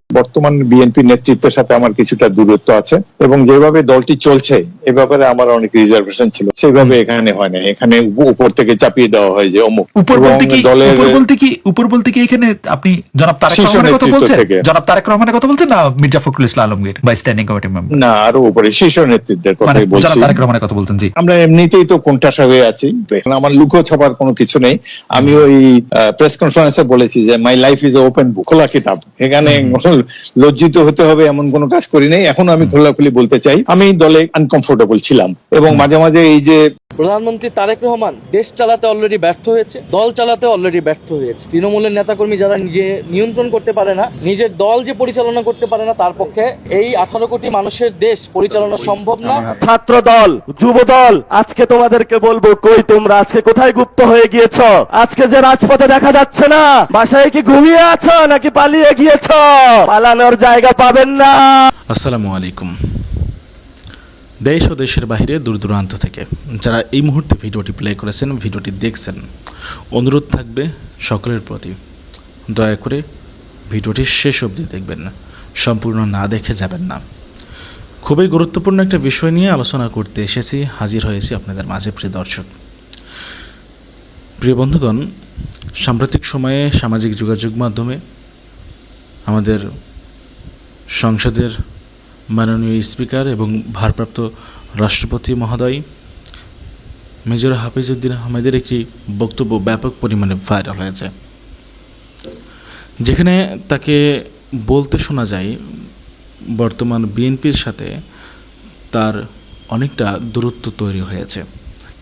বর্তমান বিএনপি নেতৃত্বের সাথে আমার কিছুটা দূরত্ব আছে এবং যেভাবে দলটি চলছে এ ব্যাপারে আমার অনেক রিজার্ভেশন ছিল, সেইভাবে এখানে হয় না। এখানে উপর থেকে চাপিয়ে দেওয়া হয় যে অমুক দলের উপর বলতে কি এখানে আপনি জনাব তারেক রহমানের কথা বলছেন? জনাব তারেক রহমানের কথা বলছেন না মির্জা ফখরুল ইসলাম আলমগীর বা স্ট্যান্ডিং কমিটি মেম্বার? না, আরো উপরে শীর্ষ নেতৃত্বের কথাই বলছি। জনাব তারেক রহমানের কথা বলছেন। জি, আমরা এমনিতেই তো কোণঠাসা হয়ে আছি, আমার লুকো ছাপার কোনো কিছু নেই। আমি ওই প্রেস কনফারেন্সে বলেছি যে my life is open book, খোলা কিতাব। এখানে লজ্জিত হতে হবে এমন কোনো কাজ করি নাই। এখন আমি খোলাখুলি বলতে চাই, আমি দলে আনকমফোর্টেবল ছিলাম এবং মাঝে মাঝে এই যে প্রধানমন্ত্রী তারেক রহমান দেশ চালাতে অলরেডি ব্যর্থ হয়েছে, দল চালাতে অলরেডি ব্যর্থ হয়েছে। তৃণমূলের নেতাকর্মী যারা নিজে নিয়ন্ত্রণ করতে পারে না, নিজের দল যে পরিচালনা করতে পারে না, তার পক্ষে এই 18 কোটি মানুষের দেশ পরিচালনা সম্ভব না। ছাত্র দল, যুব দল, আজকে তোমাদেরকে বলবো, কই তোমরা আজকে কোথায় গুপ্ত হয়ে গিয়েছ? আজকে যে রাজপথে দেখা যাচ্ছে না, বাসায় কি ঘুমিয়ে আছো নাকি পালিয়ে গিয়েছ? পালানোর জায়গা পাবেন না। আসসালামু আলাইকুম। দেশ ও দেশের বাইরে দূর দূরান্ত থেকে যারা এই মুহূর্তে ভিডিওটি প্লে করেছেন, ভিডিওটি দেখছেন, অনুরোধ থাকবে সকলের প্রতি, দয়া করে ভিডিওটি শেষ অবধি দেখবেন, সম্পূর্ণ না দেখে যাবেন না। খুবই গুরুত্বপূর্ণ একটা বিষয় নিয়ে আলোচনা করতে এসেছি, হাজির হয়েছি আপনাদের মাঝে। প্রিয় দর্শক, প্রিয় বন্ধুগণ, সাম্প্রতিক সময়ে সামাজিক যোগাযোগ মাধ্যমে আমাদের সংসদের মাননীয় স্পিকার এবং ভারপ্রাপ্ত রাষ্ট্রপতি মহোদয় মেজর হাফিজউদ্দিন আহমেদের একটি বক্তব্য ব্যাপক পরিমাণে ভাইরাল হয়েছে, যেখানে তাকে বলতে শোনা যায় বর্তমান বিএনপির সাথে তার অনেকটা দূরত্ব তৈরি হয়েছে।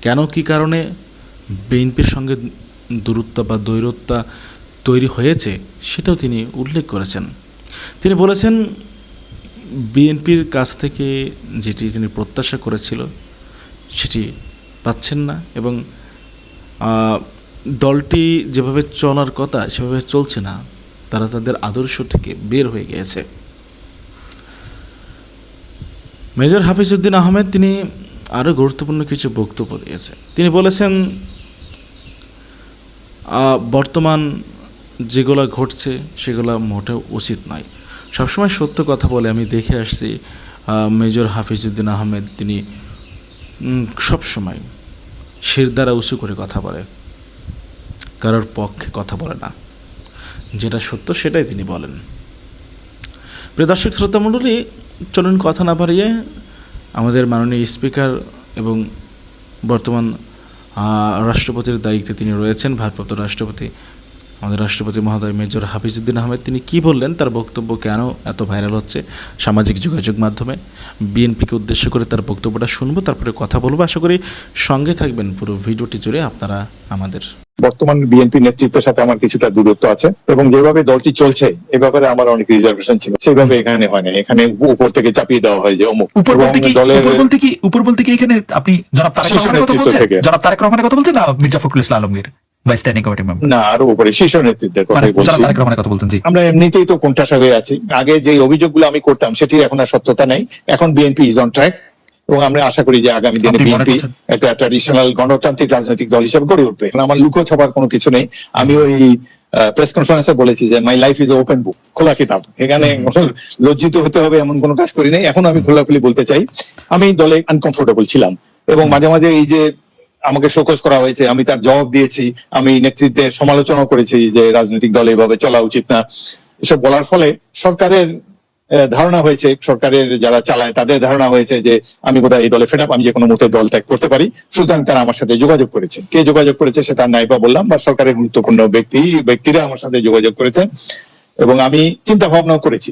কেন, কী কারণে বিএনপির সঙ্গে দূরত্ব বা দ্বৈরতা তৈরি হয়েছে সেটাও তিনি উল্লেখ করেছেন। তিনি বলেছেন বিএনপির কাছ থেকে যেটি তিনি প্রত্যাশা করেছিল সেটি পাচ্ছেন না এবং দলটি যেভাবে চলার কথা সেভাবে চলছে না, তারা তাদের আদর্শ থেকে বের হয়ে গিয়েছে। মেজর হাফিজউদ্দিন আহমেদ তিনি আরও গুরুত্বপূর্ণ কিছু বক্তব্য দিয়েছে। তিনি বলেছেন বর্তমান যেগুলো ঘটছে সেগুলো মোটেও উচিত নয়। সবসময় সত্য কথা বলে আমি দেখে আসছি মেজর হাফিজউদ্দিন আহমেদ তিনি সবসময় শির দ্বারা উঁচু করে কথা বলে, কারোর পক্ষে কথা বলে না, যেটা সত্য সেটাই তিনি বলেন। প্রিয় দর্শক শ্রোতামণ্ডলী, চলুন কথা না বাড়িয়ে আমাদের মাননীয় স্পিকার এবং বর্তমান রাষ্ট্রপতির দায়িত্বে তিনি রয়েছেন, ভারপ্রাপ্ত রাষ্ট্রপতি, আমাদের রাষ্ট্রপতি মহোদয় মেজর হাফিজউদ্দিন আহমেদ, তিনি কি বললেন, তার বক্তব্য কেন এত ভাইরাল হচ্ছে সামাজিক যোগাযোগ মাধ্যমে, বিএনপিকে উদ্দেশ্য করে তার বক্তব্যটা শুনবো, তারপরে কথা বলবো। আশা করি সঙ্গে থাকবেন পুরো ভিডিওটি জুড়ে আপনারা আমাদের। বর্তমান বিএনপি নেতৃত্বের সাথে আমার কিছুটা দূরত্ব আছে এবং যেভাবে দলটি চলছে এ ব্যাপারে আমার অনেক রিজার্ভেশন ছিল, সেইভাবে এখানে হয় না। এখানে উপর থেকে চাপিয়ে দেওয়া হয় যে অমুক উপর বলতে কি এখানে আপনি জনাব তারেক রহমানের কথা বলছেন? জনাব তারেক রহমানের কথা বলছেন না মির্জা ফখরুল ইসলাম আলমগীর বা স্ট্যান্ডিং কমিটি মেম্বার? না, আরো উপরে শীর্ষ নেতৃত্বের কথাই বলছি। তারেক রহমানের কথা বলছেন। জি, আমরা এমনিতেই তো কোণঠাসা হয়ে আছি। আগে যে অভিযোগগুলো আমি করতাম সেটির এখন আর সত্যতা নেই। এখন বিএনপি ইজ অন ট্র্যাক এবং আমরা আশা করি যে আগামী দিনে বিএনপি একটা ট্র্যাডিশনাল গণতান্ত্রিক রাজনৈতিক দল হিসেবে গড়ে উঠবে। আমার লুকো ছাপার কোনো কিছু নেই। আমি ওই প্রেস কনফারেন্সে বলেছি যে my life is open book, খোলা কিতাব। এখানে লজ্জিত হতে হবে এমন কোনো কাজ করি নাই। এখন আমি খোলাখুলি বলতে চাই, আমি দলে আনকমফোর্টেবল ছিলাম এবং মাঝে মাঝে এই যে আমাকে শোকজ করা হয়েছে, আমি তার জবাব দিয়েছি, আমি নেতৃত্বের সমালোচনা করেছি যে রাজনৈতিক দলে এভাবে চলা উচিত না। এসব বলার ফলে সরকারের ধারণা হয়েছে, সরকারের যারা চালায় তাদের ধারণা হয়েছে যে আমি বোধহয় এই দলে ফেড আপ, আমি যে কোনো মুহূর্তে দল ত্যাগ করতে পারি, সুতরাং তারা আমার সাথে যোগাযোগ করেছে। কে যোগাযোগ করেছে সেটা নাইবা বললাম, বা সরকারের গুরুত্বপূর্ণ ব্যক্তিরা আমার সাথে যোগাযোগ করেছেন এবং আমি চিন্তা ভাবনাও করেছি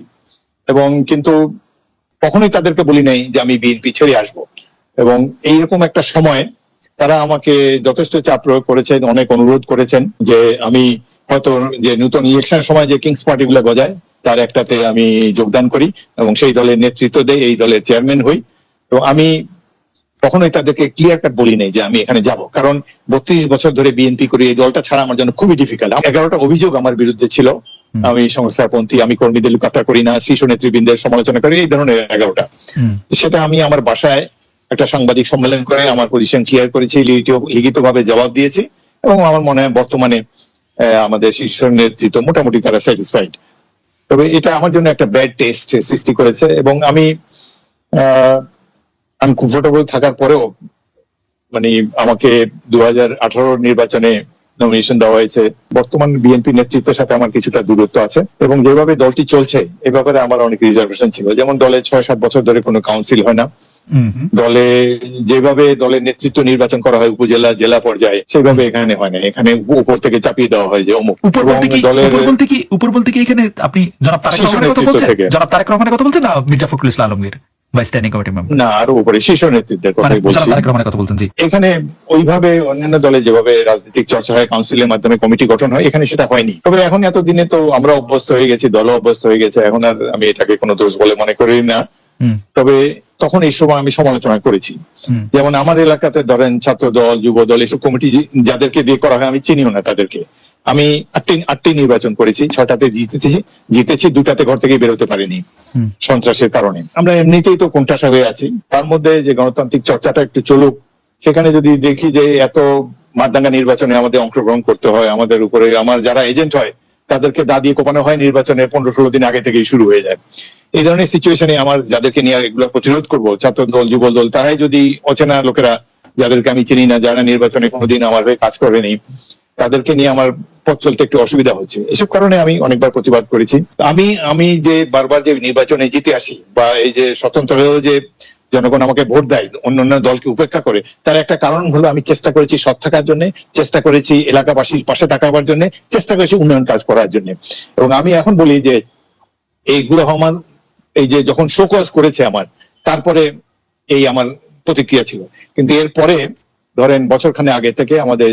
এবং কিন্তু কখনোই তাদেরকে বলি নাই যে আমি বিএনপি ছেড়ে আসবো। এবং এইরকম একটা সময় তারা আমাকে যথেষ্ট চাপ প্রয়োগ করেছেন, অনেক অনুরোধ করেছেন যে আমি হয়তো যে নতুন ইলেকশনের সময় যে কিংস পার্টি গুলো গজায় তার একটাতে আমি যোগদান করি এবং সেই দলের নেতৃত্ব দেই, এই দলের চেয়ারম্যান হই। তো আমি কখনোই তাদেরকে ক্লিয়ার কাট বলি নাই যে আমি এখানে যাব, কারণ 32 বছর ধরে বিএনপি করি, এই দলটা ছাড়া আমার জন্য খুবই ডিফিকাল্ট। 11টা অভিযোগ আমার বিরুদ্ধে ছিল, আমি সংস্থারপন্থী, আমি কর্মীদের লুকাফটা করি না, শীর্ষ নেতৃবৃন্দের সমালোচনা করি, এই ধরনের 11টা। সেটা আমি আমার বাসায় একটা সাংবাদিক সম্মেলন করে আমার পজিশন ক্লিয়ার করেছি, লিখিতভাবে জবাব দিয়েছি এবং আমার মনে হয় বর্তমানে আমাদের শীর্ষ নেতৃত্ব মোটামুটি তারা স্যাটিসফাইড। তবে এটা আমার জন্য একটা ব্যাড টেস্ট সৃষ্টি করেছে, এবং আমি আনকমফোর্টেবল থাকার পরেও মানে আমাকে 2018 নির্বাচনে নমিনেশন দেওয়া হয়েছে। বর্তমান বিএনপি নেতৃত্বের সাথে আমার কিছুটা দূরত্ব আছে, এবং যেভাবে দলটি চলছে এ ব্যাপারে আমার অনেক রিজার্ভেশন ছিল। যেমন দলে 6-7 বছর ধরে কোনো কাউন্সিল হয় না, দলে যেভাবে দলের নেতৃত্ব নির্বাচন করা হয় উপজেলা জেলা পর্যায়ে, সেভাবে এখানে হয় না। এখানে উপর থেকে চাপিয়ে দেওয়া হয় যে অমুক। দলের উপর বলতে কি এখানে আপনি জনাব তারেক শীর্ষ রহমানের কথা নেতৃত্ব বলছেন? থেকে। জনাব তারেক রহমানের কথা বলছেন না Mirza Fakhrul Islam Alamgir vice standing committee member? না, আরো উপরে শীর্ষ নেতৃত্বের মানে কথাই বলছি। জনাব তারেক রহমানের কথা বলছেন, জি। এখানে ওইভাবে অন্যান্য দলে যেভাবে রাজনৈতিক চর্চা হয়, কাউন্সিলের মাধ্যমে কমিটি গঠন হয়, এখানে সেটা হয়নি। তবে এখন এতদিনে তো আমরা অভ্যস্ত হয়ে গেছি, দল অভ্যস্ত হয়ে গেছে, এখন আর আমি এটাকে কোনো দোষ বলে মনে করি না। তবে তখন এই সময় আমি সমালোচনা করেছি। যেমন আমার এলাকাতে ধরেন ছাত্র দল, যুব দল, এসব কমিটি যাদেরকে দিয়ে করা হয় আমি চিনিও না তাদেরকে। আমি 8টি নির্বাচন করেছি, 6টাতে জিতেছি, 2টাতে ঘর থেকে বেরোতে পারিনি সন্ত্রাসের কারণে। আমরা এমনিতেই তো কোণঠাসা হয়ে আছি, তার মধ্যে যে গণতান্ত্রিক চর্চাটা একটু চলুক, সেখানে যদি দেখি যে এত মারদাঙ্গা নির্বাচনে আমাদের অংশগ্রহণ করতে হয়, আমাদের উপরে আমার যারা এজেন্ট হয় তাদেরকে দা দিয়ে কোপানো হয়, নির্বাচনের 15-16 দিন আগে থেকেই শুরু হয়ে যায়। এই ধরনের সিচুয়েশনে আমার যাদেরকে নিয়ে এগুলো প্রতিরোধ করবো, ছাত্র দল, যুব দল, তারাই যদি অচেনা লোকেরা, যাদেরকে আমি চিনি না, যারা নির্বাচনে কোনোদিন আমার হয়ে কাজ করেনি, তাদেরকে নিয়ে আমার পথ চলতে একটু অসুবিধা হচ্ছে। এসব কারণে আমি অনেকবার প্রতিবাদ করেছি। আমি যে বারবার যে নির্বাচনে জিতে আসি, বা এই যে স্বতন্ত্র হয়েও যে জনগণ আমাকে ভোট দেয় অন্যান্য দলকে উপেক্ষা করে, তার একটা কারণ হলো আমি চেষ্টা করেছি সৎ থাকার জন্য, চেষ্টা করেছি এলাকাবাসীর পাশে থাকার জন্য, চেষ্টা করেছি উন্নয়ন কাজ করার জন্য। এবং আমি এখন বলি যে এইগুলো আমার এই যে যখন শোকজ করেছে আমার, তারপরে এই আমার প্রতিক্রিয়া ছিল। কিন্তু এরপরে ধরেন বছরখানে আগে থেকে আমাদের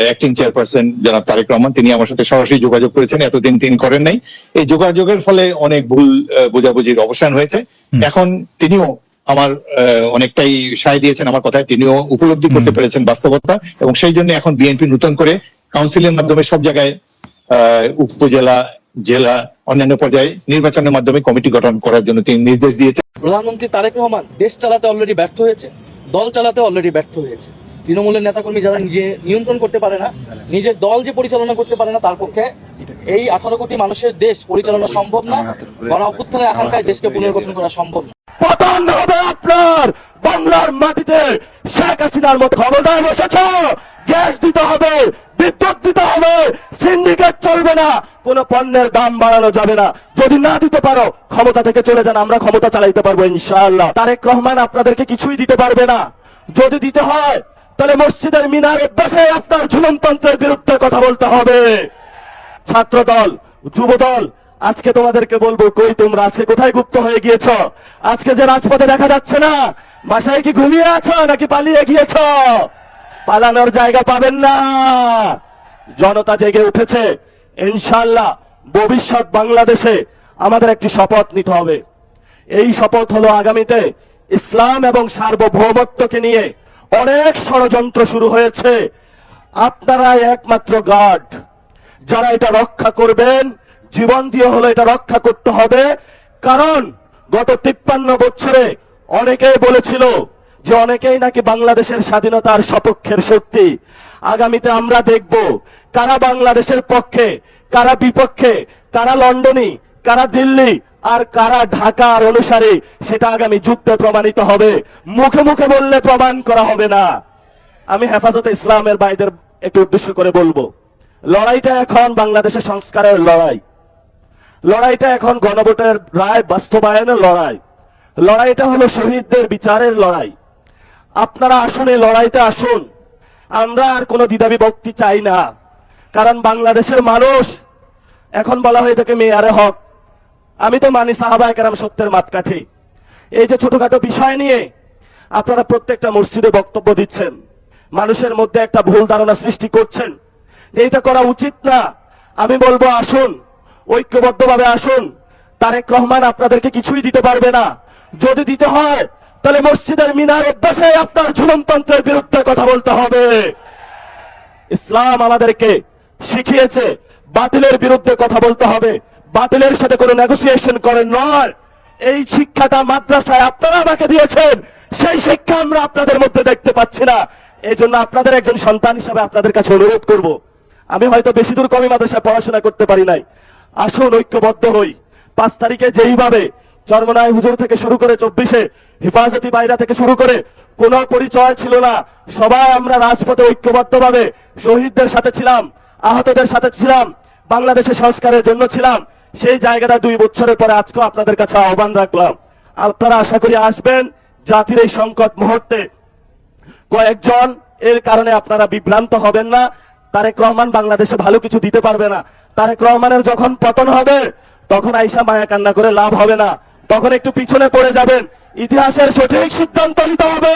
অ্যাক্টিং চেয়ারপারসন জনাব তারেক রহমান, তিনি আমার সাথে সরাসরি যোগাযোগ করেছেন, এতদিন তিনি করেন নাই। এই যোগাযোগের ফলে অনেক ভুল বোঝাবুঝির অবসান হয়েছে। এখন তিনিও আমার অনেকটাই সায় দিয়েছেন আমার কথায়, তিনিও উপলব্ধি করতে পেরেছেন বাস্তবতা, এবং সেই জন্য এখন বিএনপি নতুন করে কাউন্সিলের মাধ্যমে সব জায়গায় উপজেলা, জেলা, অন্যান্য পর্যায়ে নির্বাচনের মাধ্যমে কমিটি গঠন করার জন্য তিনি নির্দেশ দিয়েছেন। প্রধানমন্ত্রী তারেক রহমান দেশ চালাতে অলরেডি ব্যর্থ হয়েছে, দল চালাতে অলরেডি ব্যর্থ হয়েছে। তৃণমূলের নেতাকর্মী যারা নিজে নিয়ন্ত্রণ করতে পারে না, নিজের দল যে পরিচালনা করতে পারে না, তার পক্ষে এই 18 কোটি মানুষের দেশ পরিচালনা সম্ভব না। গণ অভ্যুত্থানের আকাঙ্ক্ষায় দেশকে পুনর্গঠন করা সম্ভব না। পতন হবে আপনার বাংলার মাটিতে। শেখ হাসিনার মতো ক্ষমতায় বসেছ, গ্যাস দিতে হবে, বিদ্যুৎ দিতে হবে, সিন্ডিকেট চলবে না, কোন পণ্যের দাম বাড়ানো যাবে না। যদি না দিতে পারো ক্ষমতা থেকে চলে যান, আমরা ক্ষমতা চালাইতে পারবো ইনশাআল্লাহ। তারেক রহমান আপনাদেরকে কিছুই দিতে পারবে না। যদি দিতে হয় তাহলে মসজিদের মিনারের বসে আপনার ঝুলনতন্ত্রের বিরুদ্ধে কথা বলতে হবে। ছাত্র দল, যুব দল, আজকে তোমাদেরকে বলবো, কই তোমরা আজকে কোথায় গুপ্ত হয়ে গিয়েছ? আজকে যে রাজপথে দেখা যাচ্ছে না, বাসায় কি ঘুমিয়ে আছো নাকি পালিয়ে গিয়েছ? পালানোর জায়গা পাবেন না। জনতা জেগে উঠেছে। ইনশাআল্লাহ ভবিষ্যৎ বাংলাদেশে আমাদের একটি শপথ নিতে হবে। এই শপথ হলো আগামীতে ইসলাম এবং সার্বভৌমত্বকে নিয়ে অনেক ষড়যন্ত্র শুরু হয়েছে। আপনারা একমাত্র গার্ড, যারা এটা রক্ষা করবেন, জীবন দিয়ে হলো এটা রক্ষা করতে হবে। কারণ গত 53 বছরে অনেকেই বলেছিল যে অনেকেই নাকি বাংলাদেশের স্বাধীনতার সপক্ষের শক্তি। আগামীতে আমরা দেখব কারা বাংলাদেশের পক্ষে, কারা বিপক্ষে, কারা লন্ডনী, কারা দিল্লি, আর কারা ঢাকার অনুসারী, সেটা আগামী যুদ্ধে প্রমাণিত হবে। মুখে মুখে বললে প্রমাণ করা হবে না। আমি হেফাজতে ইসলামের ভাইদের একটু উদ্দেশ্য করে বলবো, লড়াইটা এখন বাংলাদেশের সংস্কারের লড়াই, লড়াইটা এখন গণভোটের রায় বাস্তবায়নের লড়াই, লড়াইটা হলো শহীদদের বিচারের লড়াই। আপনারা আসুন, এই লড়াইতে আসুন। আমরা আর কোনো দ্বিধাবিভক্তি চাই না। কারণ বাংলাদেশের মানুষ, এখন বলা হয়ে থাকে মেয়ারে হক, আমি তো মানি সাহাবায়ে কেরাম সত্যের মাপকাঠি। এই যে ছোটখাটো বিষয় নিয়ে আপনারা প্রত্যেকটা মসজিদে বক্তব্য দিচ্ছেন, মানুষের মধ্যে একটা ভুল ধারণা সৃষ্টি করছেন, এইটা করা উচিত না। আমি বলবো আসুন, ঐক্যবদ্ধভাবে আসুন। তারেক রহমান আপনাদেরকে কিছুই দিতে পারবে না। যদি দিতে হয় তাহলে মসজিদের মিনারে বসে আপনার ঝুলনতন্ত্রের বিরুদ্ধে কথা বলতে হবে। ইসলাম আমাদেরকে শিখিয়েছে বাতিলের বিরুদ্ধে কথা বলতে হবে, বাতিলের সাথে কোনো নেগোসিয়েশন করে নয়। এই শিক্ষাটা মাদ্রাসায় আপনারা আমাকে দিয়েছেন, সেই শিক্ষা আমরা আপনাদের মধ্যে দেখতে পাচ্ছি না। এই জন্য আপনাদের একজন সন্তান হিসাবে আপনাদের কাছে অনুরোধ করব, আমি হয়তো বেশি দূর কমি মাদ্রাসায় পড়াশোনা করতে পারি নাই, আসুন ঐক্যবদ্ধ হই। 5 তারিখে যেইভাবে চরমনাই হুজুর থেকে শুরু করে 24-এ হেফাজতি বাইরা থেকে শুরু করে কোনো পরিচয় ছিল না, সবাই আমরা রাজপথে ঐক্যবদ্ধভাবে শহীদদের সাথে ছিলাম, আহতদের সাথে ছিলাম, বাংলাদেশের সংস্কারের জন্য ছিলাম। সেই জায়গাটা 2 বছরের পরে আজকে আপনাদের কাছে আহ্বান রাখলাম, আপনারা আশা করি আসবেন। জাতির এই সংকট মুহূর্তে কয়েকজন এর কারণে আপনারা বিভ্রান্ত হবেন না। তারেক রহমান বাংলাদেশে ভালো কিছু দিতে পারবে না। তারেক রহমানের যখন পতন হবে তখন আইসা মায়া কান্না করে লাভ হবে না, তখন একটু পিছনে পড়ে যাবেন। ইতিহাসের সঠিক সিদ্ধান্ত নিতে হবে।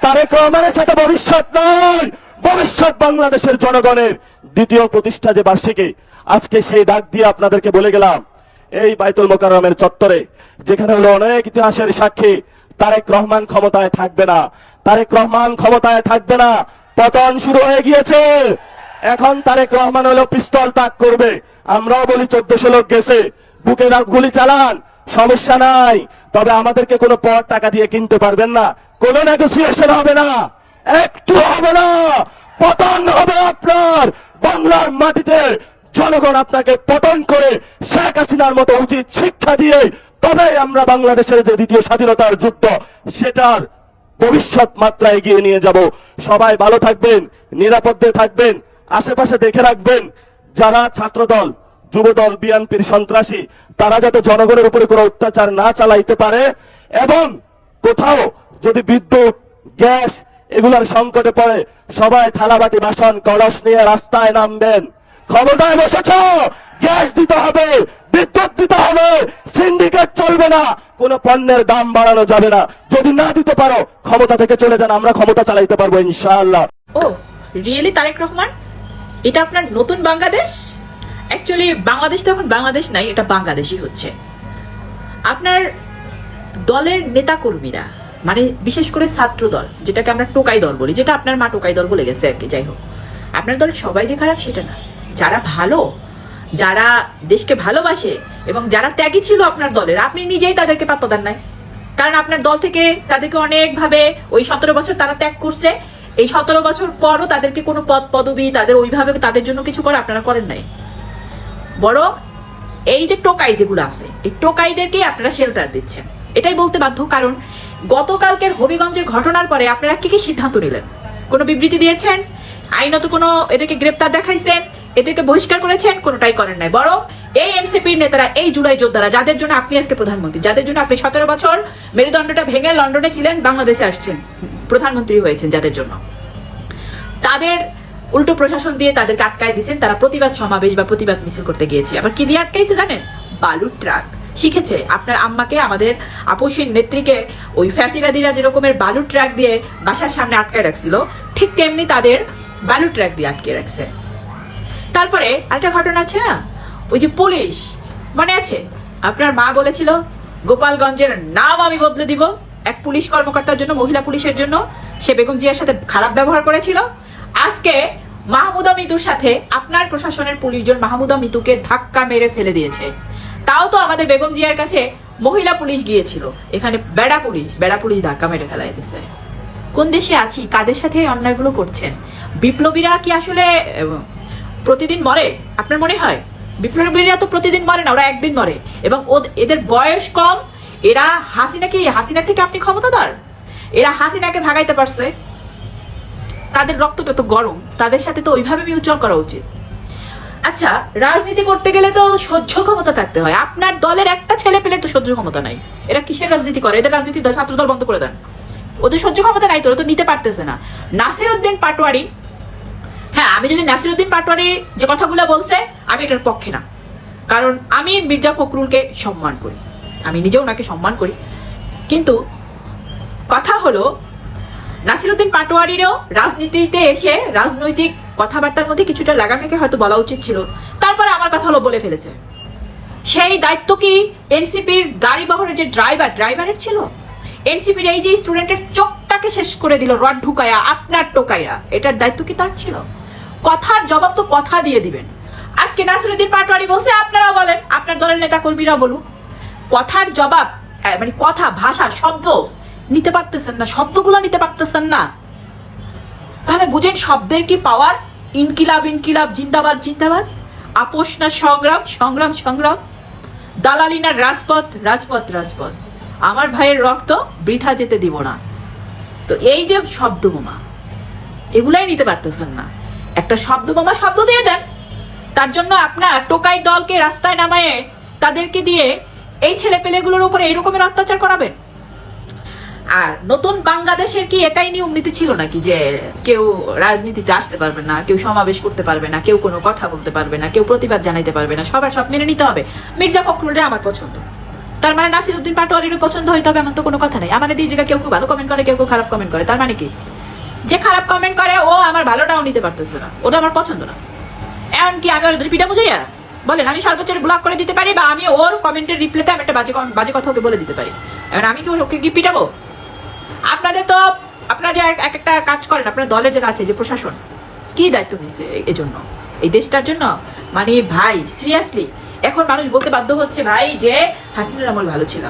তারেক রহমানের সাথে ভবিষ্যৎ নয়, ভবিষ্যৎ বাংলাদেশের জনগণের। দ্বিতীয় প্রতিষ্ঠা যে বার্ষিকী, আজকে সেই ডাক দিয়ে আপনাদেরকে বলে গেলাম, এই বাইতুল মোকাররমের চত্বরে যেখানে হলো অনেক ইতিহাসের সাক্ষী, তারেক রহমান ক্ষমতায় থাকবে না, তারেক রহমান ক্ষমতায় থাকবে না। পতন শুরু হয়ে গিয়েছে। এখন তারেক রহমান হলো পিস্তল তাক করবে। আমরাও বলি 1400 লোক গেছে, বুকে গুলি চালান, সমস্যা নাই, তবে আমাদেরকে কোনো পর টাকা দিয়ে কিনতে পারবেন না, কোনো নেগোসিয়েশন হবে না, একটু হবে না। পতন হবে আপনার বাংলার মাটিতে। জনগণ আপনাকে পতন করে শেখ হাসিনার মতো উচিত শিক্ষা দিয়ে তবে আমরা বাংলাদেশের যে দ্বিতীয় স্বাধীনতার যুদ্ধ সেটার ভবিষ্যৎ মাত্রা এগিয়ে নিয়ে যাব। সবাই ভালো থাকবেন, নিরাপদে থাকবেন, আশেপাশে দেখে রাখবেন যারা ছাত্রদল, যুবদল, বিএনপির সন্ত্রাসী, তারা যাতে জনগণের উপরে কোনো অত্যাচার না চালাইতে পারে। এবং কোথাও যদি বিদ্যুৎ, গ্যাস এগুলার সংকটে পড়ে সবাই থালাবাটি, বাসন, কলস নিয়ে রাস্তায় নামবেন। ক্ষমতায় বসেছ, গ্যাস দিতে হবে, বিদ্যুৎ দিতে হবে, সিন্ডিকেট চলবে না, কোন পণ্যের দাম বাড়ানো যাবে না। যদি না দিতে পারো ক্ষমতা থেকে চলে যান, আমরা ক্ষমতা চালাইতে পারবো ইনশাআল্লাহ। ও রিয়েলি তারেক রহমান, এটা আপনার নতুন বাংলাদেশ? অ্যাকচুয়ালি বাংলাদেশ তো এখন বাংলাদেশ নাই, এটা বাংলাদেশই হচ্ছে। আপনার দলের নেতা কর্মীরা, মানে বিশেষ করে ছাত্র দল, যেটাকে আমরা টোকাই দল বলি, যেটা আপনার মা টোকাই দল বলে গেছে আর কি, যাই হোক, আপনার দলের সবাই যে খারাপ সেটা না। যারা ভালো, যারা দেশকে ভালোবাসে এবং যারা ত্যাগী ছিল আপনার দলের, আপনি নিজেই তাদেরকে পাত্তা দেন নাই। কারণ আপনার দল থেকে তাদেরকে অনেকভাবে ওই 17 বছর তারা ত্যাগ করছে, এই 17 বছর পরও তাদেরকে কোনো পদ পদবি তাদের ওইভাবে তাদের জন্য কিছু করে আপনারা করেন নাই। বরং এই যে টোকাই যেগুলো আছে, এই টোকাইদেরকেই আপনারা শেল্টার দিচ্ছেন, এটাই বলতে বাধ্য। কারণ গতকালকের হবিগঞ্জের ঘটনার পরে আপনারা কি কি সিদ্ধান্ত নিলেন? কোনো বিবৃতি দিয়েছেন? আইনত কোনো এদেরকে গ্রেপ্তার দেখাইছেন? এদেরকে বহিষ্কার করেছেন? কোনোটাই করেন নাই। বরং এই এনসিপির নেতারা, এই জুলাই যোদ্ধারা, যাদের জন্য আপনি আজকে প্রধানমন্ত্রী, যাদের জন্য আপনি 17 বছর মেরুদণ্ডটা ভেঙে লন্ডনে ছিলেন, বাংলাদেশে আসছেন, প্রধানমন্ত্রী হয়েছেন, যাদের জন্য, তাদের উল্টো প্রশাসন দিয়ে তাদেরকে আটকায় দিয়েছেন। তারা প্রতিবাদ সমাবেশ বা প্রতিবাদ মিছিল করতে গিয়েছে। আবার কি দিয়ে আটকাইছে জানেন? বালুর ট্রাক শিখেছে। আপনার আম্মাকে, আমাদের আপসীর নেত্রীকে ওই ফ্যাসিবাদীরা যেরকমের বালুর ট্রাক দিয়ে বাসার সামনে আটকায় রাখছিল, ঠিক তেমনি তাদের বালুর ট্রাক দিয়ে আটকে রাখছে। তারপরে আরেকটা ঘটনা আছে না, ওই যে পুলিশ, মনে আছে আপনার মা বলেছিল গোপালগঞ্জের নাম আমি বদলে দিব এক পুলিশ কর্মকর্তার জন্য, মহিলা পুলিশের জন্য, সে বেগম জিয়ার সাথে খারাপ ব্যবহার করেছিল। আজকে মাহমুদা মিতুর সাথে আপনার প্রশাসনের পুলিশজন মাহমুদা মিতুকে ধাক্কা মেরে ফেলে দিয়েছে। তাও তো আমাদের বেগম জিয়ার কাছে মহিলা পুলিশ গিয়েছিল, এখানে বেড়া পুলিশ ধাক্কা মেরে ফেলাই দিছে। কোন দেশে আছি? কাদের সাথে অন্যায়গুলো করছেন? বিপ্লবীরা কি আসলে প্রতিদিন মরে? আপনার মনে হয় বিপ্লবীরা তো প্রতিদিন মরে না, ওরা একদিন মরে। এবং এদের বয়স কম। এরা হাসিনার থেকে আপনি ক্ষমতাধর? এরা হাসিনাকে ভাগাইতে পারছে, তাদের রক্তটা তো গরম, তাদের সাথে তো ওইভাবে মিউচুয়াল করা উচিত। আচ্ছা, রাজনীতি করতে গেলে তো সহ্য ক্ষমতা থাকতে হয়। আপনার দলের একটা ছেলে পেলের তো সহ্য ক্ষমতা নাই। এরা কিসের রাজনীতি করে? এদের রাজনীতি ছাত্রদল বন্ধ করে দেন। ওদের সহ্য ক্ষমতা নাই, তোরা তো নিতে পারতেছে না। নাসিরউদ্দিন পাটোয়ারি, হ্যাঁ, আমি যদি নাসিরউদ্দিন পাটোয়ারির যে কথাগুলো বলছে, আমি এটার পক্ষে না। কারণ আমি মির্জা ফখরুলকে সম্মান করি, আমি নিজেও ওনাকে সম্মান করি। কিন্তু কথা হলো, নাসিরউদ্দিন পাটোয়ারিরও রাজনীতিতে এসে রাজনৈতিক কথাবার্তার মধ্যে কিছুটা লাগামকে হয়তো বলা উচিত ছিল। তারপরে আমার কথা হলো বলে ফেলেছে। সেই দায়িত্ব কি এনসিপির গাড়ি বহরের যে ড্রাইভারের ছিল? এনসিপির এই যে স্টুডেন্টের চোখটাকে শেষ করে দিল রড ঢুকায়া আপনার টোকাইরা, এটার দায়িত্ব কি তার ছিল? কথার জবাব তো কথা দিয়ে দিবেন। আজকে নাসিরউদ্দিন পাটোয়ারি বলছে, আপনারাও বলেন, আপনার দলের নেতা কর্মীরা বলুন, কথার জবাব, মানে কথা, ভাষা, শব্দ নিতে পারতেছেন না, শব্দগুলো নিতে পারতেছেন না। তাহলে বুঝেন শব্দের কি পাওয়ার। ইনকিলাব জিন্দাবাদ, আপোষ না সংগ্রাম। দালালিনার রাজপথ রাজপথ রাজপথ, আমার ভাইয়ের রক্ত বৃথা যেতে দিব না। তো এই যে শব্দ বোমা, এগুলাই নিতে পারতেছেন না, একটা শব্দ বোমা শব্দ দিয়ে দেন, তার জন্য আপনার টোকাই দলকে রাস্তায় নামায়ে তাদেরকে দিয়ে এই ছেলে পেলেগুলোর উপরে এরকমের অত্যাচার করাবেন। আর নতুন বাংলাদেশের কি এটাই নিয়ম নীতি ছিল নাকি যে কেউ রাজনীতিতে আসতে পারবে না, কেউ সমাবেশ করতে পারবে না, কেউ কোনো কথা বলতে পারবে না, কেউ প্রতিবাদ জানাইতে পারবে না, সবার সব মেনে নিতে হবে? মির্জা ফখরুলরে আমার পছন্দ, তার মানে নাসিরউদ্দিন পাটোয়ারিরও পছন্দ হইতে হবে এমন তো কোনো কথা নেই। আমাদের এই জায়গায় কেউ কেউ ভালো কমেন্ট করে, কেউ কেউ খারাপ কমেন্ট করে, তার মানে কি যে খারাপ কমেন্ট করে ও আমার ভালোটাও নিতে পারতেছে না, ওটা আমার পছন্দ না। এমনকি আমি ওর পিঠা বুঝাইয়া বলেন আমি সর্বোচ্চ ব্লক করে দিতে পারি, বা আমি ওর কমেন্টের রিপ্লাইতে আমি একটা বাজে কথা ওকে বলে দিতে পারি, এবার আমি কি ওকে কি পিটাবো? আপনাদের তো আপনারা যে এক একটা কাজ করেন, আপনার দলের যারা আছে, যে প্রশাসন কি দায়িত্ব নিচ্ছে এজন্য, এই দেশটার জন্য, মানে ভাই সিরিয়াসলি এখন মানুষ বলতে বাধ্য হচ্ছে ভাই যে হাসিনার আমল ভালো ছিল।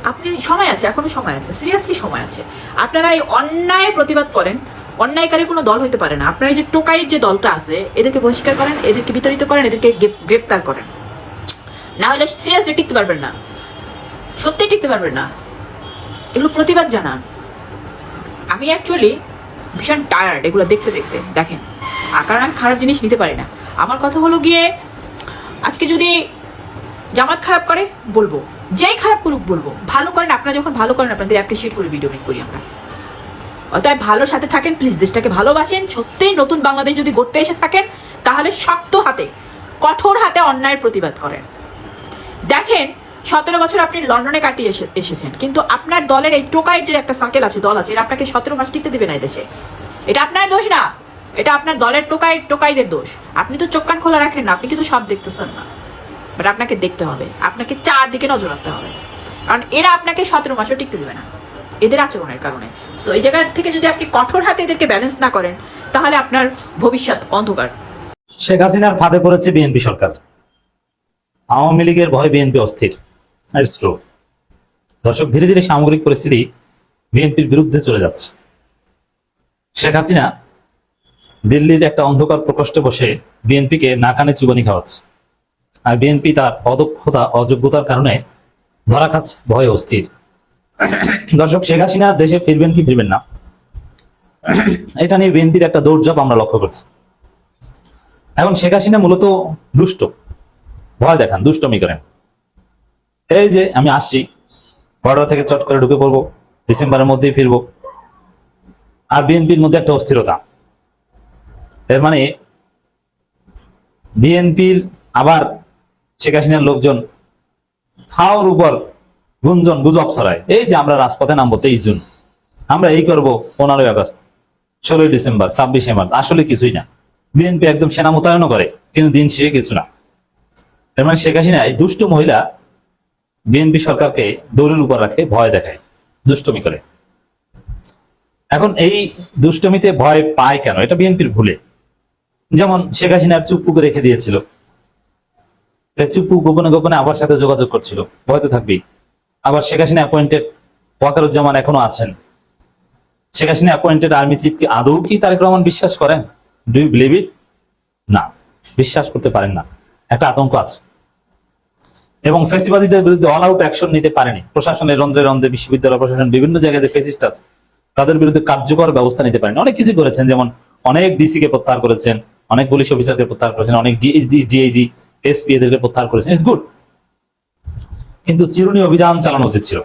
আপনি সময় আছে, এখনো সময় আছে, সিরিয়াসলি সময় আছে। আপনারা এই অন্যায়ের প্রতিবাদ করেন, অন্যায়কারী কোনো দল হইতে পারে না। আপনারা এই যে টোকাইয়ের যে দলটা আছে এদেরকে বহিষ্কার করেন, এদেরকে বিতাড়িত করেন, এদেরকে গ্রেপ্তার করেন, না হলে সিরিয়াসলি টিকতে পারবেন না, সত্যি টিকতে পারবেন না। এগুলো প্রতিবাদ জানান। আমি অ্যাকচুয়ালি ভীষণ টায়ার্ড এগুলো দেখতে দেখতে, দেখেন। কারণ আমি খারাপ জিনিস নিতে পারি না। আমার কথা হলো গিয়ে আজকে যদি জামাত খারাপ করে বলবো, যেই খারাপ করুক বলবো, ভালো করেন আপনারা, যখন ভালো করেন আপনাদের অ্যাপ্রিসিয়েট করে ভিডিও মেক করি আমরা। তাই ভালোর সাথে থাকেন প্লিজ, দেশটাকে ভালোবাসেন। সত্যিই নতুন বাংলাদেশ যদি গড়তে এসে থাকেন তাহলে শক্ত হাতে, কঠোর হাতে অন্যায়ের প্রতিবাদ করেন। দেখেন 17 বছর আপনি লন্ডনে কাটিয়ে এসেছেন, কিন্তু আপনার দলের এই টোকাইয়ের যে একটা সার্কেল আছে, দল আছে, এরা আপনাকে 17 মাস টিকতে দেবে না এই দেশে। এটা আপনার দোষ না, এটা আপনার দলের টোকাইদের দোষ। আপনি তো চোখ কান খোলা রাখেন না, আপনি কিন্তু সব দেখতেছেন না, বাট আপনাকে দেখতে হবে, আপনাকে চারদিকে নজর রাখতে হবে, কারণ এরা আপনাকে 17 মাসও টিকতে দেবে না এদের আচরণের কারণে। সো এই জায়গা থেকে যদি আপনি কঠোর হাতে এদেরকে ব্যালেন্স না করেন তাহলে আপনার ভবিষ্যৎ অন্ধকার। শেখ হাসিনার ফাঁদে পড়েছে বিএনপি সরকার। আওয়ামী লীগের ভয় বিএনপি অস্থির। It's true. দর্শক, ধীরে ধীরে সামগ্রিক পরিস্থিতি বিএনপির বিরুদ্ধে চলে যাচ্ছে। শেখ হাসিনা দিল্লির একটা অন্ধকার প্রকোষ্ঠে বসে বিএনপিকে নাকানে চুবানি খাওয়াচ্ছে, আর বিএনপি তার অদক্ষতা অযোগ্যতার কারণে ধরা খাচ্ছে, ভয়ে অস্থির। দর্শক, শেখ হাসিনা দেশে ফিরবেন কি ফিরবেন না, এটা নিয়ে বিএনপির একটা দৌড়ঝাঁপ আমরা লক্ষ্য করছি। এখন শেখ হাসিনা মূলত দুষ্ট, ভয় দেখান, দুষ্টমি করেন। এই যে আমি আসছি, বর্ডার থেকে চট করে ঢুকে পড়বো, ডিসেম্বরের মধ্যেই ফিরবো, আর বিএনপির মধ্যে একটা অস্থিরতা। এর মানে বিএনপির আবার শেখ হাসিনার লোকজন ফাওর উপর গুঞ্জন গুজব ছড়ায়, এই যে আমরা রাজপথে নামবো 23 জুন, আমরা এই করবো 15ই আগস্ট, 16ই ডিসেম্বর, 26শে মার্চ, আসলে কিছুই না। বিএনপি একদম সেনা মোতায়েনও করে, কিন্তু দিন শেষে কিছু না। এর মানে শেখ হাসিনা এই দুষ্ট মহিলা বিএনপি সরকারকে দৌড়ের উপর রাখে, ভয় দেখায়, দুষ্টমি করে। এখন এই দুষ্টমিতে ভয় পায় কেন? এটা বিএনপির ভুলে। যেমন শেখ হাসিনা চুপ্পুকে রেখে দিয়েছিল, চুপ্পু গোপনে গোপনে আবার সাথে যোগাযোগ করছিল, ভয় তো থাকবেই। আবার শেখ হাসিনা অ্যাপয়েন্টেড ওয়াকারুজ্জামান এখনো আছেন। Sheikh Hasina appointed army chief কি আদৌ কি তারেক রহমান বিশ্বাস করেন? Do you believe it? না, বিশ্বাস করতে পারেন না। একটা আতঙ্ক আছে। এবং ফেসিবাদীদের বিরুদ্ধে অল আউট অ্যাকশন নিতে পারেনি প্রশাসনের রন্ধ্রে রন্ধ্রে, বিশ্ববিদ্যালয় প্রশাসন, বিভিন্ন জায়গায় যে ফেসিস্ট আছে তাদের বিরুদ্ধে কার্যকর ব্যবস্থা নিতে পারেনি। অনেক কিছু করেছেন, যেমন অনেক ডিসি কে প্রত্যাহার করেছেন, অনেক পুলিশ অফিসারকে প্রত্যাহার করেছেন, অনেক ডিআইজি, এসপি এদেরকে প্রত্যাহার করেছেন। ইটস গুড, কিন্তু চিরুনি অভিযান চালানো উচিত ছিল।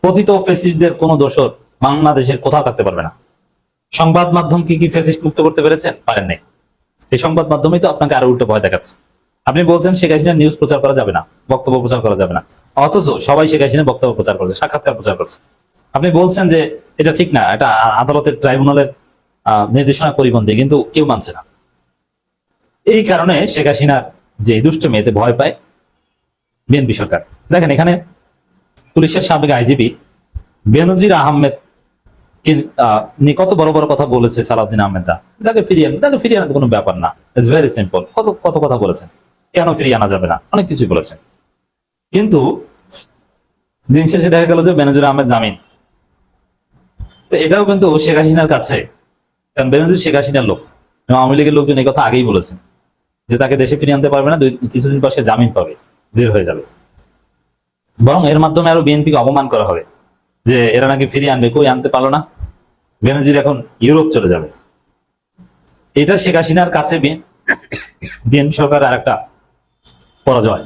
পতিত ফেসিস্টদের কোনো দোষর বাংলাদেশের কোথাও থাকতে পারবে না। সংবাদ মাধ্যম কি ফেসিস্ট মুক্ত করতে পেরেছেন? পারেন নাই। এই সংবাদ মাধ্যমই তো আপনাকে আরো উল্টো ভয় দেখাচ্ছে। আপনি বলছেন শেখ হাসিনার নিউজ প্রচার করা যাবে না, বক্তব্য প্রচার করা যাবে না, অথচ সবাই শেখ হাসিনার বক্তব্য প্রচার করছে, সাক্ষাৎকার প্রচার করছে। আপনি বলছেন যে এটা ঠিক না, এটা আদালতের ট্রাইব্যুনালের নির্দেশনা পরিপন্থী, কিন্তু কেউ মানছে না। এই কারণে শেখ হাসিনার যে দুষ্টমি, এতে ভয় পায় বিএনপি সরকার। দেখেন, এখানে পুলিশের সাবেক আইজিপি বেনজির আহমেদ কত বড় বড় কথা বলেছে সালাউদ্দিন আহমেদরা, তাকে ফিরিয়ে আনার কোনো ব্যাপার না। It's very simple. কত কথা বলেছেন, কেন ফিরিয়ে আনা যাবে না, অনেক কিছুই বলেছেন। কিন্তু দিন শেষে দেখা গেল যে বেনজির আহমেদ জামিন। তো এটাও কিন্তু শেখ হাসিনার কাছে, কারণ বেনজির শেখ হাসিনার লোক, আওয়ামী লীগের লোকজন এই কথা আগেই বলেছেন যে তাকে দেশে ফিরিয়ে আনতে পারবে না, কিছুদিন পর সে জামিন পাবে। বের হয়ে যাবে, বরং এর মাধ্যমে আরো বিএনপিকে অপমান করা হবে যে এরা নাকি ফিরিয়ে আনবে, কই আনতে পারলো না, বেনজির এখন ইউরোপ চলে যাবে। এটা শেখ হাসিনার কাছে বিএনপি সরকার আর একটা পরাজয়।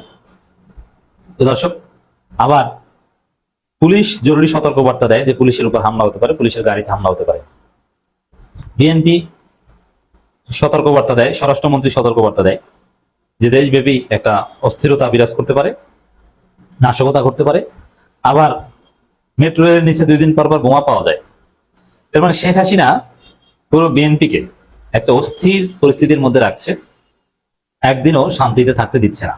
তো দর্শক, আবার পুলিশ জরুরি সতর্কবার্তা দেয় যে পুলিশের উপর হামলা হতে পারে, পুলিশের গাড়িতে হামলা হতে পারে। বিএনপি সতর্কবার্তা দেয়, স্বরাষ্ট্রমন্ত্রী সতর্কবার্তা দেয় যে দেশব্যাপী একটা অস্থিরতা বিরাজ করতে পারে, নাশকতা করতে পারে। আবার মেট্রো রেলের নিচে 2 দিন পর পর বোমা পাওয়া যায়। এর মানে শেখ হাসিনা পুরো বিএনপিকে একটা অস্থির পরিস্থিতির মধ্যে রাখছে, একদিনও শান্তিতে থাকতে দিচ্ছে না।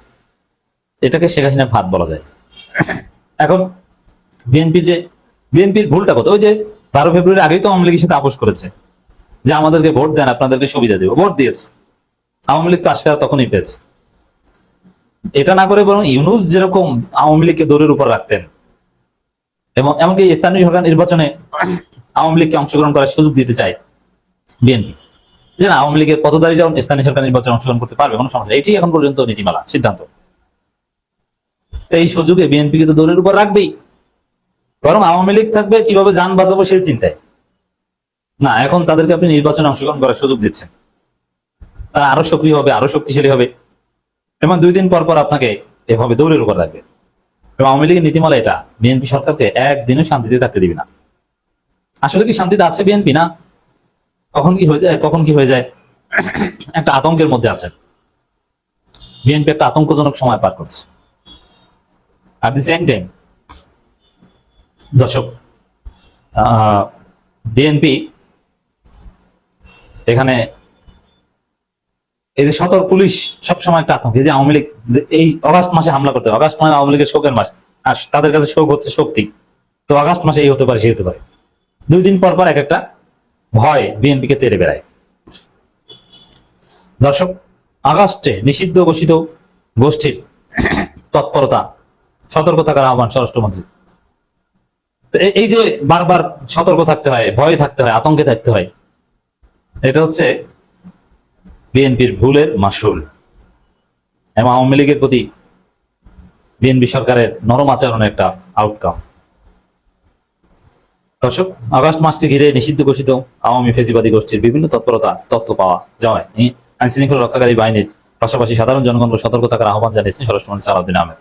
এটাকে শেখ হাসিনার ফাঁদ বলা যায়। এখন বিএনপির ভুলটা কত? ওই যে 12 ফেব্রুয়ারি আগেই তো আওয়ামী লীগের সাথে আপোষ করেছে যে আমাদেরকে ভোট দেন, আপনাদেরকে সুবিধা দেবো, ভোট দিয়েছে। আওয়ামী লীগ তো আজকাল তখনই পেয়েছে। এটা না করে বরং ইউনূস যেরকম আওয়ামী লীগকে দৌড়ের উপর রাখতেন, এবং এমনকি স্থানীয় সরকার নির্বাচনে আওয়ামী লীগকে অংশগ্রহণ করার সুযোগ দিতে চায় বিএনপি, যে না আওয়ামী লীগের পদধারীরাও স্থানীয় সরকার নির্বাচনে অংশগ্রহণ করতে পারবে, কোনো সমস্যা। এটি এখন পর্যন্ত নীতিমালা, সিদ্ধান্ত। তো এই সুযোগে বিএনপিকে তো দৌড়ের উপর রাখবেই, বরং আওয়ামী লীগ থাকবে কিভাবে যান বাঁচাবো সেই চিন্তায়। না, এখন তাদেরকে আপনি নির্বাচনে অংশগ্রহণ করার সুযোগ দিচ্ছেন, তারা আরো সক্রিয় হবে, আরো শক্তিশালী হবে, এবং 2 দিন পর পর আপনাকে এভাবে দৌড়ের উপর রাখবে। এবং আওয়ামী লীগের নীতিমালা এটা, বিএনপি সরকারকে একদিনও শান্তিতে থাকতে দিবে না। আসলে কি শান্তিতে আছে বিএনপি? না, কখন কি হয়ে যায় একটা আতঙ্কের মধ্যে আছে। বিএনপি একটা আতঙ্কজনক সময় পার করছে। আর দি সেম টাইম দর্শক, বিএনপি এখানে এই যে সতর্ক পুলিশ সবসময় একটা আতঙ্ক, এই যে আওয়ামী লীগ এই অগাস্ট মাসে হামলা করতে হবে, অগাস্ট মানে আওয়ামী লীগের শোকের মাস, আর তাদের কাছে শোক হচ্ছে শক্তি। তো আগস্ট মাসে এই হতে পারে, সেই হতে পারে। 2 দিন পর পর এক একটা ভয় বিএনপিকে তেড়ে বেড়ায়। দর্শক, আগস্টে নিষিদ্ধ ঘোষিত গোষ্ঠীর তৎপরতা, সতর্ক থাকার আহ্বান স্বরাষ্ট্রমন্ত্রী। এই যে বারবার সতর্ক থাকতে হয়, ভয়ে থাকতে হয়, আতঙ্কে থাকতে হয়, এটা হচ্ছে বিএনপির ভুলের মাসুল এবং আওয়ামী লীগের প্রতি বিএনপি সরকারের নরম আচরণের একটা আউটকাম। দর্শক, আগস্ট মাসকে ঘিরে নিষিদ্ধ ঘোষিত আওয়ামী ফেসিবাদী গোষ্ঠীর বিভিন্ন তৎপরতা তথ্য পাওয়া যায় আইন শৃঙ্খলা রক্ষাকারী বাহিনীর পাশাপাশি সাধারণ জনগণকে সতর্ক থাকার আহ্বান জানিয়েছেন স্বরাষ্ট্রমন্ত্রী সালাউদ্দিন আহমেদ।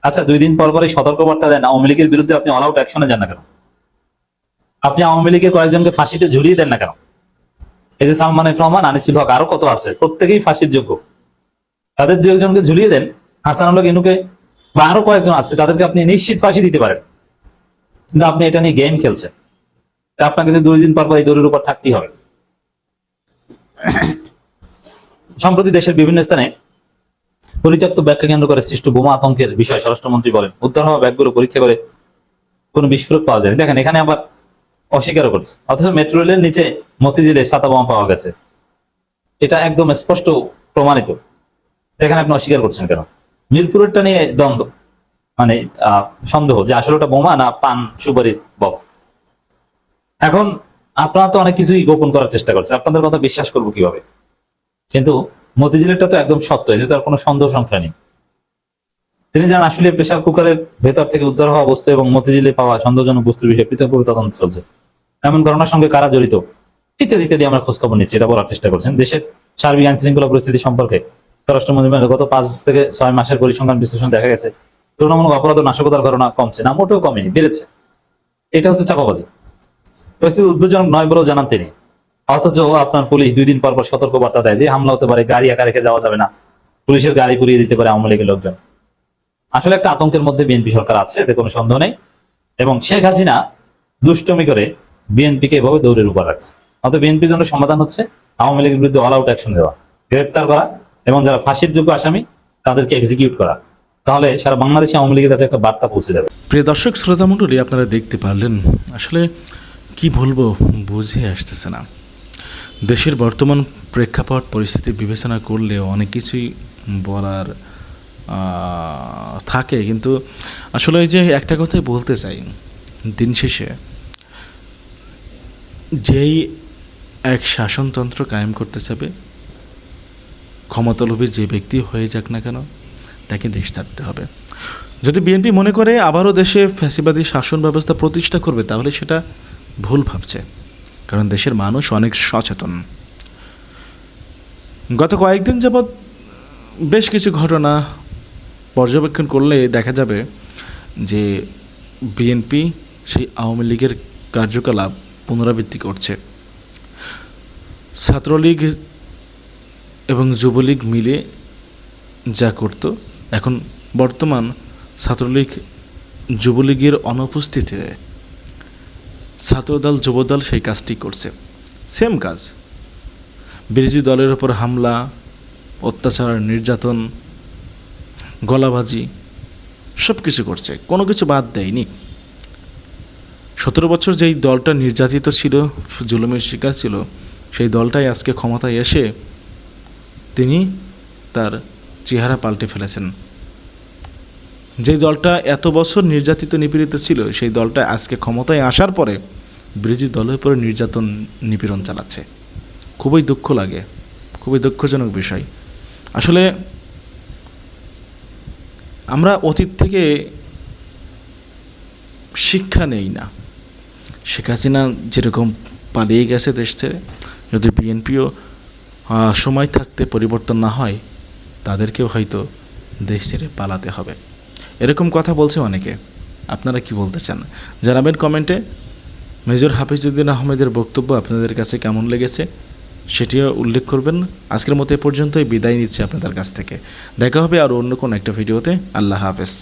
আচ্ছা, 2 দিন পর পরে সতর্কবার্তা দেন, আওয়ামী লীগের বিরুদ্ধে আপনি অল আউট অ্যাকশনে যান না কেন? আপনি আওয়ামী লীগের কয়েকজনকে ফাঁসিতে ঝুলিয়ে দেন না কেন? এই যে সালমান এফ রহমান, আনিসুল হক, আরো কত আছে, প্রত্যেকেই ফাঁসির যোগ্য। তাদের 2-1জনকে ঝুলিয়ে দেন, হাসানুল্লাহ ইনুকে বা আরো কয়েকজন আছে, তাদেরকে আপনি নিশ্চিত ফাঁসি দিতে পারেন। কিন্তু আপনি এটা নিয়ে গেম খেলছেন। আপনাকে 2 দিন পর পর এই দৌড়ের উপর থাকতেই হবে। সম্প্রতি দেশের বিভিন্ন স্থানে পরিত্যক্ত ব্যাগকে কেন্দ্র করে সৃষ্ট বোমা আতঙ্কের বিষয়ে স্বরাষ্ট্রমন্ত্রী বলেন, উদ্ধার হওয়া ব্যাগগুলো পরীক্ষা করে কোনো বিস্ফোরক পাওয়া যায়। দেখেন, এখানে আবার অস্বীকারও করছে, অথচ মেট্রো রেলের নিচে মতিঝিলে 7টা বোমা পাওয়া গেছে, এটা একদম স্পষ্ট প্রমাণিত। এখানে আপনি অস্বীকার করছেন কেন? মিরপুরেরটা নিয়ে দ্বন্দ্ব, মানে সন্দেহ যে আসলে ওটা বোমা না পান সুপারির বক্স। এখন আপনারা তো অনেক কিছুই গোপন করার চেষ্টা করছেন, আপনাদের কথা বিশ্বাস করবো কিভাবে? কিন্তু মতিঝিলেরটা তো একদম সত্য, এতে তো আর কোনো সন্দেহ সংখ্যা নেই। তিনি জানান, আসলে প্রেসার কুকারের ভেতর থেকে উদ্ধার হওয়া বস্তু এবং মতিঝিলে পাওয়া সন্দেহজনক বস্তুর বিষয়ে পৃথকভাবে তদন্ত চলছে। এমন ঘটনার সঙ্গে কারা জড়িত ইত্যাদি ইত্যাদি আমরা খোঁজ খবর নিচ্ছি, এটা বলার চেষ্টা করছেন। দেশের সার্বিক আইন শৃঙ্খলা পরিস্থিতি সম্পর্কে স্বরাষ্ট্রমন্ত্রী গত 5 থেকে 6 মাসের পরিসংখ্যান বিশ্লেষণ দেখা গেছে তুলনামূলক অপরাধ ও নাশকতার ঘটনা কমছে না, মোটেও কমেনি, বেড়েছে। এটা হচ্ছে চাপাবাজি। পরিস্থিতি উদ্বেগজনক নয় বলেও জানান তিনি। অথচ আপনার পুলিশ 2 দিন পর পর সতর্ক বার্তা দেয় যে হামলা হতে পারে, গাড়ি একা রেখে যাওয়া যাবে না, পুলিশের গাড়ি পুড়িয়ে দিতে পারে আওয়ামী লীগের লোকজন। আসলে একটা আতঙ্কের মধ্যে বিএনপি সরকার আছে, এতে কোনো সন্দেহ নেই। এবং শেখ হাসিনা দুষ্টমি করে বিএনপিকে এভাবে দৌড়ের উপর রাখছে। অর্থাৎ বিএনপির জন্য সমাধান হচ্ছে আওয়ামী লীগের বিরুদ্ধে অল আউট অ্যাকশন দেওয়া, গ্রেপ্তার করা, এবং যারা ফাঁসির যোগ্য আসামি তাদেরকে এক্সিকিউট করা। তাহলে সারা বাংলাদেশে আওয়ামী লীগের কাছে একটা বার্তা পৌঁছে যাবে। প্রিয় দর্শক শ্রোতা মণ্ডলী, আপনারা দেখতে পারলেন, আসলে কি বলবো বুঝে আসতেছে না। দেশের বর্তমান প্রেক্ষাপট পরিস্থিতি বিবেচনা করলে অনেক কিছুই বলার থাকে, কিন্তু আসলে ওই যে একটা কথাই বলতে চাই, দিন শেষে যেই এক শাসনতন্ত্র কায়েম করতে চাবে, ক্ষমতালোভী যে ব্যক্তি হয়ে যাক না কেন, তাকে দেশ ছাড়তে হবে। যদি বিএনপি মনে করে আবারও দেশে ফ্যাসিবাদী শাসন ব্যবস্থা প্রতিষ্ঠা করবে, তাহলে সেটা ভুল ভাবছে, কারণ দেশের মানুষ অনেক সচেতন। গত কয়েকদিন যাবৎ বেশ কিছু ঘটনা পর্যবেক্ষণ করলে দেখা যাবে যে বিএনপি সেই আওয়ামী লীগের কার্যকলাপ পুনরাবৃত্তি করছে। ছাত্রলীগ এবং যুবলীগ মিলে যা করত, এখন বর্তমান ছাত্রলীগ যুবলীগের অনুপস্থিতিতে ছাত্রদল যুবদল সেই কাজটি করছে। সেম কাজ, বিরোধী দলের ওপর হামলা, অত্যাচার, নির্যাতন, গলাবাজি সব কিছু করছে, কোনো কিছু বাদ দেয়নি। 17 বছর যেই দলটা নির্যাতিত ছিল, জুলুমের শিকার ছিল, সেই দলটাই আজকে ক্ষমতায় এসে তিনি তার চেহারা পাল্টে ফেলেছেন। যেই দলটা এত বছর নির্যাতিত নিপীড়িত ছিল, সেই দলটা আজকে ক্ষমতায় আসার পরে বিরোধী দলের উপরে নির্যাতন নিপীড়ন চালাচ্ছে। খুবই দুঃখ লাগে, খুবই দুঃখজনক বিষয়। আসলে আমরা অতীত থেকে শিক্ষা নেই না। শেখ হাসিনা যেরকম পালিয়ে গেছে দেশ ছেড়ে, যদি বিএনপিও সময় থাকতে পরিবর্তন না হয়, তাদেরকেও হয়তো দেশ ছেড়ে পালাতে হবে, এরকম কথা বলছে অনেকে। আপনারা কি বলতে চান জানাবেন কমেন্টে। মেজর হাফিজউদ্দিন আহমেদের বক্তব্য আপনাদের কাছে কেমন লেগেছে সেটিও উল্লেখ করবেন। আজকের মতো এ পর্যন্তই বিদায় নিচ্ছে আপনাদের কাছ থেকে। দেখা হবে আর অন্য কোনো একটা ভিডিওতে। আল্লাহ হাফেজ।